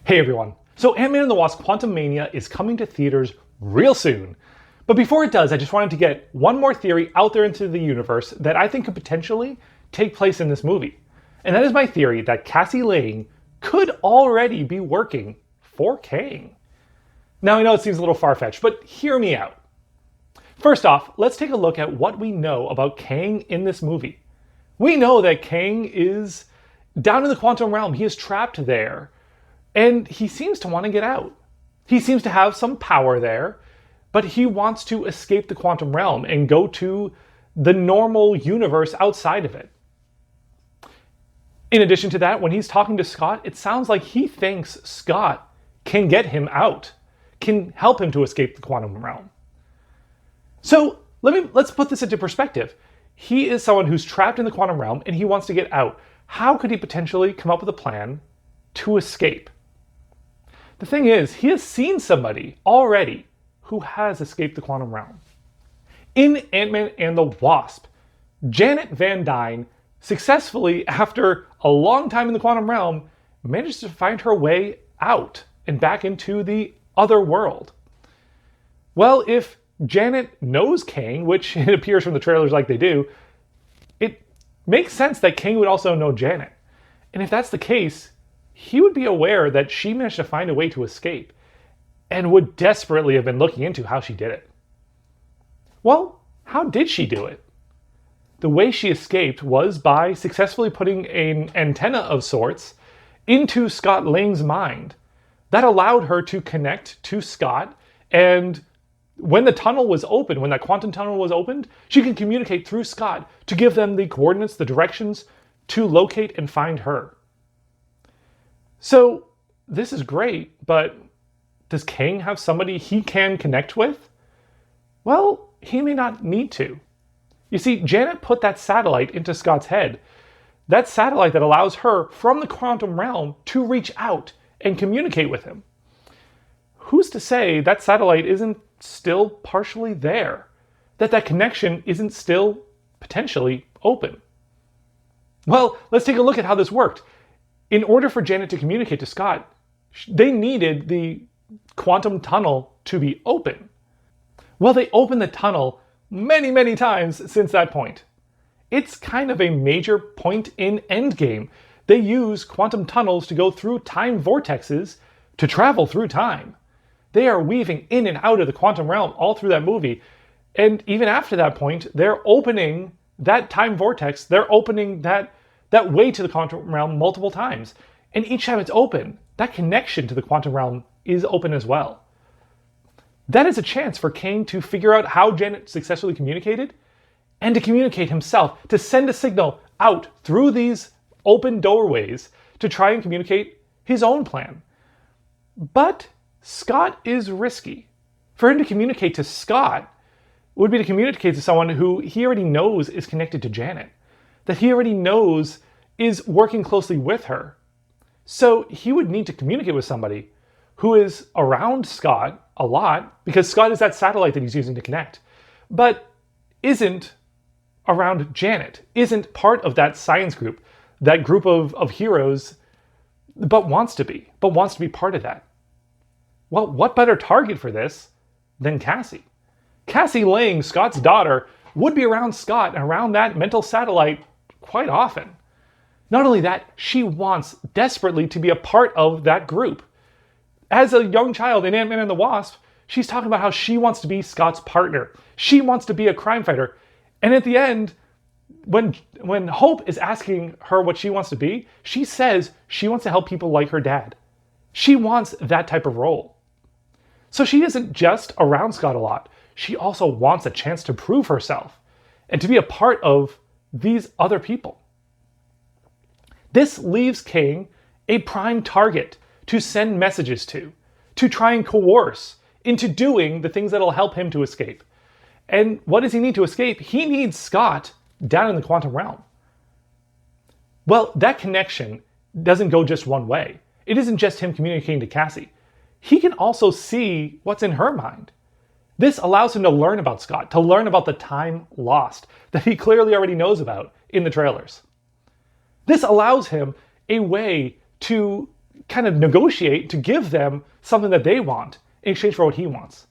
Hey everyone. So Ant-Man and the Wasp Quantumania is coming to theaters real soon. But before it does, I just wanted to get one more theory out there into the universe that I think could potentially take place in this movie. And that is my theory that Cassie Lang could already be working for Kang. Now I know it seems a little far-fetched, but hear me out. First off, let's take a look at what we know about Kang in this movie. We know that Kang is down in the quantum realm. He is trapped there. And he seems to want to get out. He seems to have some power there, but he wants to escape the quantum realm and go to the normal universe outside of it. In addition to that, when he's talking to Scott, it sounds like he thinks Scott can get him out, can help him to escape the quantum realm. So let's put this into perspective. He is someone who's trapped in the quantum realm and he wants to get out. How could he potentially come up with a plan to escape? The thing is, he has seen somebody already who has escaped the quantum realm. In Ant-Man and the Wasp, Janet Van Dyne successfully, after a long time in the quantum realm, managed to find her way out and back into the other world. Well, if Janet knows Kang, which it appears from the trailers like they do, it makes sense that Kang would also know Janet. And if that's the case, he would be aware that she managed to find a way to escape and would desperately have been looking into how she did it. Well, how did she do it? The way she escaped was by successfully putting an antenna of sorts into Scott Lang's mind. That allowed her to connect to Scott, and when the tunnel was open, when that quantum tunnel was opened, she can communicate through Scott to give them the coordinates, the directions to locate and find her. So this is great, but does Kang have somebody he can connect with? Well, he may not need to. You see, Janet put that satellite into Scott's head. That satellite that allows her from the quantum realm to reach out and communicate with him. Who's to say that satellite isn't still partially there? That connection isn't still potentially open? Well, let's take a look at how this worked. In order for Janet to communicate to Scott, they needed the quantum tunnel to be open. Well, they opened the tunnel many, many times since that point. It's kind of a major point in Endgame. They use quantum tunnels to go through time vortexes to travel through time. They are weaving in and out of the quantum realm all through that movie. And even after that point, they're opening that time vortex. They're opening that way to the quantum realm multiple times. And each time it's open, that connection to the quantum realm is open as well. That is a chance for Kang to figure out how Janet successfully communicated and to communicate himself, to send a signal out through these open doorways to try and communicate his own plan. But Scott is risky. For him to communicate to Scott would be to communicate to someone who he already knows is connected to Janet, that he already knows is working closely with her. So he would need to communicate with somebody who is around Scott a lot, because Scott is that satellite that he's using to connect, but isn't around Janet, isn't part of that science group, that group of heroes, but wants to be part of that. Well, what better target for this than Cassie? Cassie Lang, Scott's daughter, would be around Scott and around that mental satellite quite often. Not only that, she wants desperately to be a part of that group. As a young child in Ant-Man and the Wasp, she's talking about how she wants to be Scott's partner. She wants to be a crime fighter. And at the end, when Hope is asking her what she wants to be, she says she wants to help people like her dad. She wants that type of role. So she isn't just around Scott a lot. She also wants a chance to prove herself and to be a part of these other people. This leaves Kang a prime target to send messages to try and coerce into doing the things that'll help him to escape. And what does he need to escape? He needs Scott down in the quantum realm. Well, that connection doesn't go just one way. It isn't just him communicating to Cassie. He can also see what's in her mind. This allows him to learn about Scott, to learn about the time lost that he clearly already knows about in the trailers. This allows him a way to kind of negotiate to give them something that they want in exchange for what he wants.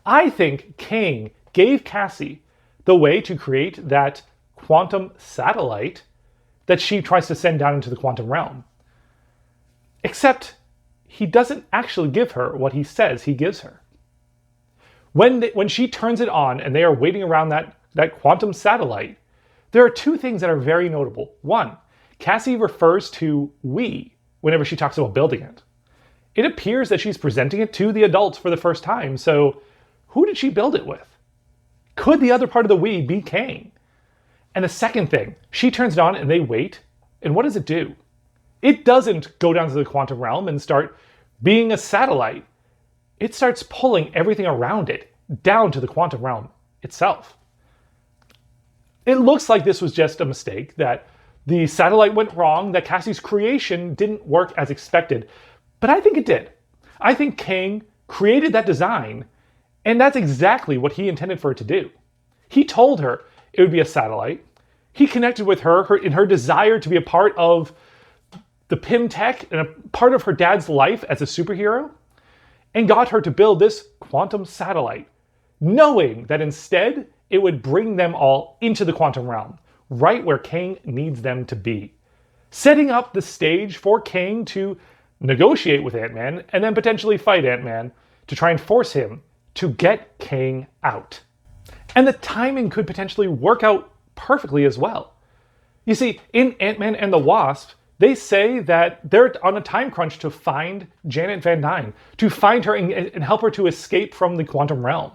I think Kang gave Cassie the way to create that quantum satellite that she tries to send down into the quantum realm. Except he doesn't actually give her what he says he gives her. When she turns it on and they are waiting around that quantum satellite, there are two things that are very notable. One, Cassie refers to we whenever she talks about building it. It appears that she's presenting it to the adults for the first time, so who did she build it with? Could the other part of the we be Kang? And the second thing, she turns it on and they wait, and what does it do? It doesn't go down to the quantum realm and start being a satellite. It starts pulling everything around it down to the quantum realm itself. It looks like this was just a mistake, that the satellite went wrong, that Cassie's creation didn't work as expected. But I think it did. I think Kang created that design, and that's exactly what he intended for it to do. He told her it would be a satellite. He connected with her in her desire to be a part of the PIM tech and a part of her dad's life as a superhero, and got her to build this quantum satellite, knowing that instead it would bring them all into the quantum realm, right where Kang needs them to be, setting up the stage for Kang to negotiate with Ant-Man and then potentially fight Ant-Man to try and force him to get Kang out. And the timing could potentially work out perfectly as well. You see, in Ant-Man and the Wasp, they say that they're on a time crunch to find Janet Van Dyne, to find her and help her to escape from the quantum realm.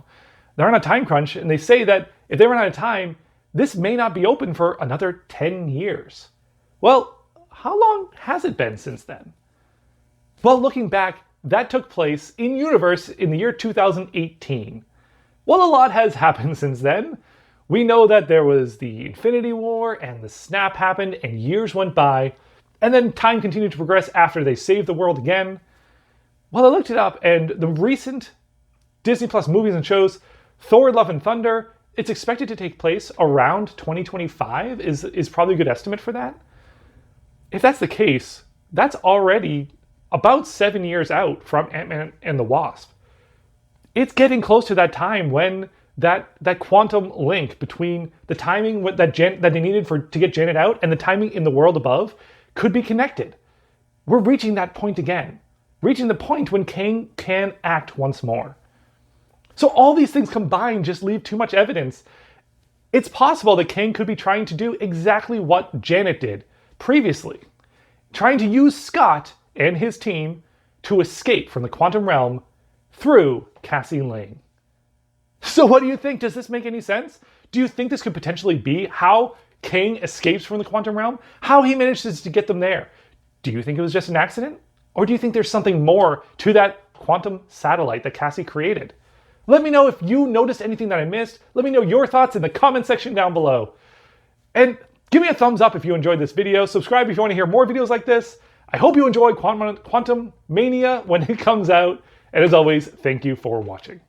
They're on a time crunch, and they say that if they run out of time, this may not be open for another 10 years. Well, how long has it been since then? Well, looking back, that took place in universe in the year 2018. Well, a lot has happened since then. We know that there was the Infinity War and the snap happened and years went by, and then time continued to progress after they saved the world again. Well, I looked it up, and the recent Disney Plus movies and shows, Thor: Love and Thunder, it's expected to take place around 2025 is probably a good estimate for that. If that's the case, that's already about 7 years out from Ant-Man and the Wasp. It's getting close to that time when that quantum link between the timing that they needed to get Janet out and the timing in the world above could be connected. We're reaching that point again, reaching the point when Kang can act once more. So all these things combined just leave too much evidence. It's possible that Kang could be trying to do exactly what Janet did previously, trying to use Scott and his team to escape from the quantum realm through Cassie Lang. So what do you think? Does this make any sense? Do you think this could potentially be how Kang escapes from the quantum realm? How he manages to get them there? Do you think it was just an accident? Or do you think there's something more to that quantum satellite that Cassie created? Let me know if you noticed anything that I missed. Let me know your thoughts in the comment section down below. And give me a thumbs up if you enjoyed this video. Subscribe if you want to hear more videos like this. I hope you enjoy Quantumania when it comes out. And as always, thank you for watching.